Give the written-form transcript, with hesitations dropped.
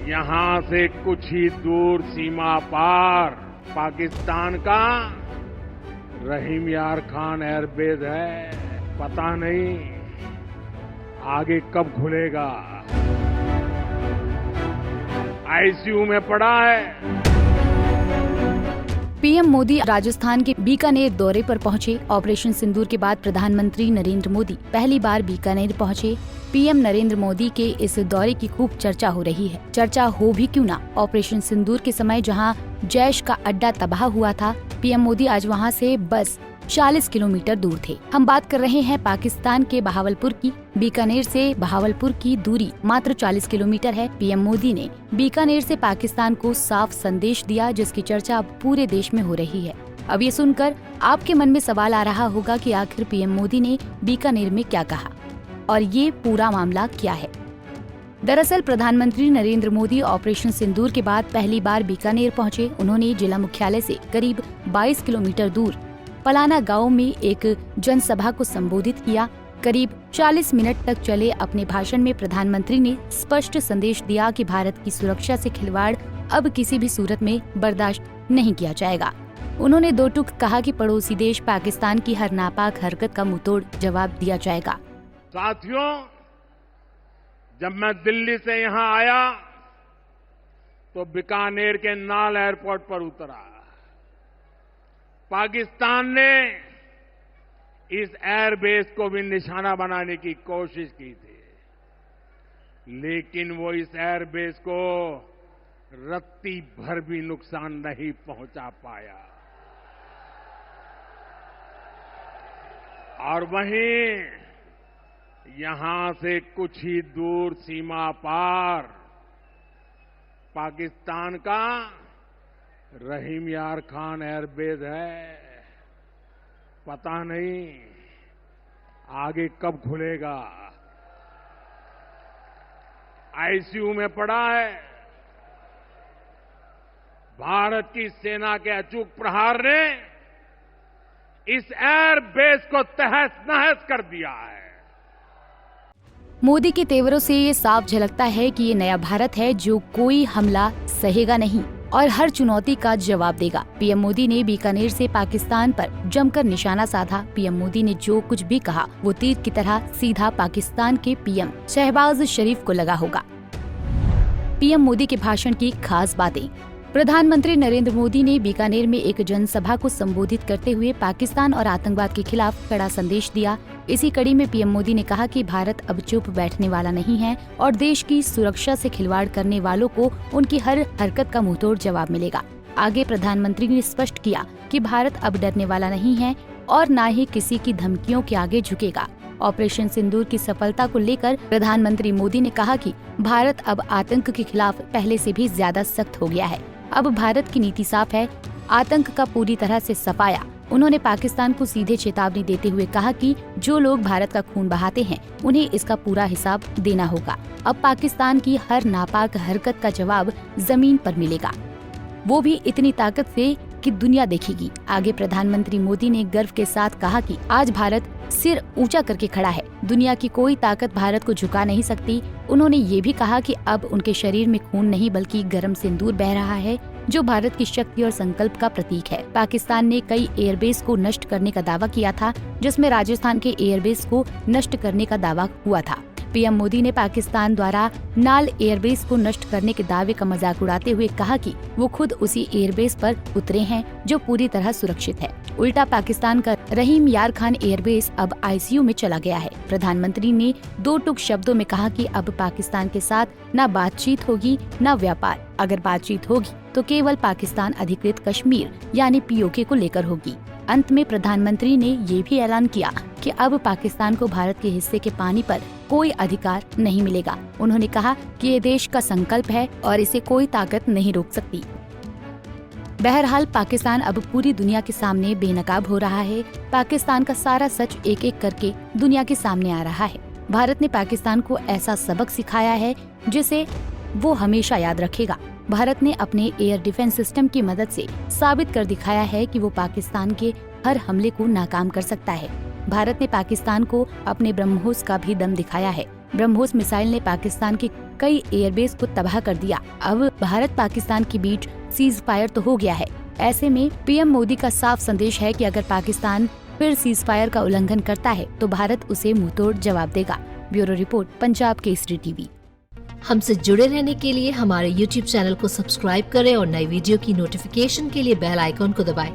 यहाँ से कुछ ही दूर सीमा पार पाकिस्तान का रहीम यार खान एयरबेस है। पता नहीं आगे कब खुलेगा। आईसीयू में पड़ा है। पीएम मोदी राजस्थान के बीकानेर दौरे पर पहुंचे। ऑपरेशन सिंदूर के बाद प्रधानमंत्री नरेंद्र मोदी पहली बार बीकानेर पहुंचे। पीएम नरेंद्र मोदी के इस दौरे की खूब चर्चा हो रही है। चर्चा हो भी क्यों ना, ऑपरेशन सिंदूर के समय जहां जैश का अड्डा तबाह हुआ था, पीएम मोदी आज वहां से बस 40 किलोमीटर दूर थे। हम बात कर रहे हैं पाकिस्तान के बहावलपुर की। बीकानेर से बहावलपुर की दूरी मात्र 40 किलोमीटर है। पीएम मोदी ने बीकानेर से पाकिस्तान को साफ संदेश दिया, जिसकी चर्चा अब पूरे देश में हो रही है। अब ये सुनकर आपके मन में सवाल आ रहा होगा कि आखिर पीएम मोदी ने बीकानेर में क्या कहा और ये पूरा मामला क्या है। दरअसल प्रधानमंत्री नरेंद्र मोदी ऑपरेशन सिंदूर के बाद पहली बार बीकानेर पहुंचे। उन्होंने जिला मुख्यालय से करीब 22 किलोमीटर दूर पलाना गांव में एक जनसभा को संबोधित किया। करीब 40 मिनट तक चले अपने भाषण में प्रधानमंत्री ने स्पष्ट संदेश दिया कि भारत की सुरक्षा से खिलवाड़ अब किसी भी सूरत में बर्दाश्त नहीं किया जाएगा। उन्होंने दो टूक कहा कि पड़ोसी देश पाकिस्तान की हर नापाक हरकत का मुंहतोड़ जवाब दिया जाएगा। साथियों, जब मैं दिल्ली से यहाँ आया तो बीकानेर के नाल एयरपोर्ट पर उतरा। पाकिस्तान ने इस एयरबेस को भी निशाना बनाने की कोशिश की थी, लेकिन वो इस एयरबेस को रत्ती भर भी नुकसान नहीं पहुंचा पाया। और वहीं यहां से कुछ ही दूर सीमा पार पाकिस्तान का रहीम यार खान एयरबेस है। पता नहीं आगे कब खुलेगा। आईसीयू में पड़ा है। भारत की सेना के अचूक प्रहार ने इस एयरबेस को तहस नहस कर दिया है। मोदी के तेवरों से ये साफ झलकता है कि ये नया भारत है जो कोई हमला सहेगा नहीं और हर चुनौती का जवाब देगा। पीएम मोदी ने बीकानेर से पाकिस्तान पर जमकर निशाना साधा। पीएम मोदी ने जो कुछ भी कहा वो तीर की तरह सीधा पाकिस्तान के पीएम शहबाज शरीफ को लगा होगा। पीएम मोदी के भाषण की खास बातें। प्रधानमंत्री नरेंद्र मोदी ने बीकानेर में एक जनसभा को संबोधित करते हुए पाकिस्तान और आतंकवाद के खिलाफ कड़ा संदेश दिया। इसी कड़ी में पीएम मोदी ने कहा कि भारत अब चुप बैठने वाला नहीं है और देश की सुरक्षा से खिलवाड़ करने वालों को उनकी हर हरकत का मुंहतोड़ जवाब मिलेगा। आगे प्रधानमंत्री ने स्पष्ट किया कि भारत अब डरने वाला नहीं है और न ही किसी की धमकियों के आगे झुकेगा। ऑपरेशन सिंदूर की सफलता को लेकर प्रधानमंत्री मोदी ने कहा कि भारत अब आतंक के खिलाफ पहले से भी ज्यादा सख्त हो गया है। अब भारत की नीति साफ है, आतंक का पूरी तरह से सफाया। उन्होंने पाकिस्तान को सीधे चेतावनी देते हुए कहा कि जो लोग भारत का खून बहाते हैं उन्हें इसका पूरा हिसाब देना होगा। अब पाकिस्तान की हर नापाक हरकत का जवाब जमीन पर मिलेगा, वो भी इतनी ताकत से कि दुनिया देखेगी। आगे प्रधानमंत्री मोदी ने गर्व के साथ कहा कि आज भारत सिर ऊंचा करके खड़ा है, दुनिया की कोई ताकत भारत को झुका नहीं सकती। उन्होंने ये भी कहा कि अब उनके शरीर में खून नहीं बल्कि गर्म सिंदूर बह रहा है, जो भारत की शक्ति और संकल्प का प्रतीक है। पाकिस्तान ने कई एयरबेस को नष्ट करने का दावा किया था, जिसमें राजस्थान के एयरबेस को नष्ट करने का दावा हुआ था। पीएम मोदी ने पाकिस्तान द्वारा नाल एयरबेस को नष्ट करने के दावे का मजाक उड़ाते हुए कहा कि वो खुद उसी एयरबेस पर उतरे हैं जो पूरी तरह सुरक्षित है। उल्टा पाकिस्तान का रहीम यार खान एयरबेस अब आईसीयू में चला गया है। प्रधानमंत्री ने दो टूक शब्दों में कहा कि अब पाकिस्तान के साथ न बातचीत होगी न व्यापार। अगर बातचीत होगी तो केवल पाकिस्तान अधिकृत कश्मीर यानी पीओके को लेकर होगी। अंत में प्रधानमंत्री ने ये भी ऐलान किया कि अब पाकिस्तान को भारत के हिस्से के पानी पर कोई अधिकार नहीं मिलेगा। उन्होंने कहा कि ये देश का संकल्प है और इसे कोई ताकत नहीं रोक सकती। बहरहाल पाकिस्तान अब पूरी दुनिया के सामने बेनकाब हो रहा है। पाकिस्तान का सारा सच एक एक करके दुनिया के सामने आ रहा है। भारत ने पाकिस्तान को ऐसा सबक सिखाया है जिसे वो हमेशा याद रखेगा। भारत ने अपने एयर डिफेंस सिस्टम की मदद से साबित कर दिखाया है कि वो पाकिस्तान के हर हमले को नाकाम कर सकता है। भारत ने पाकिस्तान को अपने ब्रह्मोस का भी दम दिखाया है। ब्रह्मोस मिसाइल ने पाकिस्तान के कई एयरबेस को तबाह कर दिया। अब भारत पाकिस्तान के बीच सीज फायर तो हो गया है। ऐसे में पीएम मोदी का साफ संदेश है कि अगर पाकिस्तान फिर सीज फायर का उल्लंघन करता है तो भारत उसे मुंहतोड़ जवाब देगा। Bureau report, Punjab Kesari TV. हमसे जुड़े रहने के लिए हमारे YouTube चैनल को सब्सक्राइब करें और नई वीडियो की नोटिफिकेशन के लिए बेल आइकॉन को दबाएं।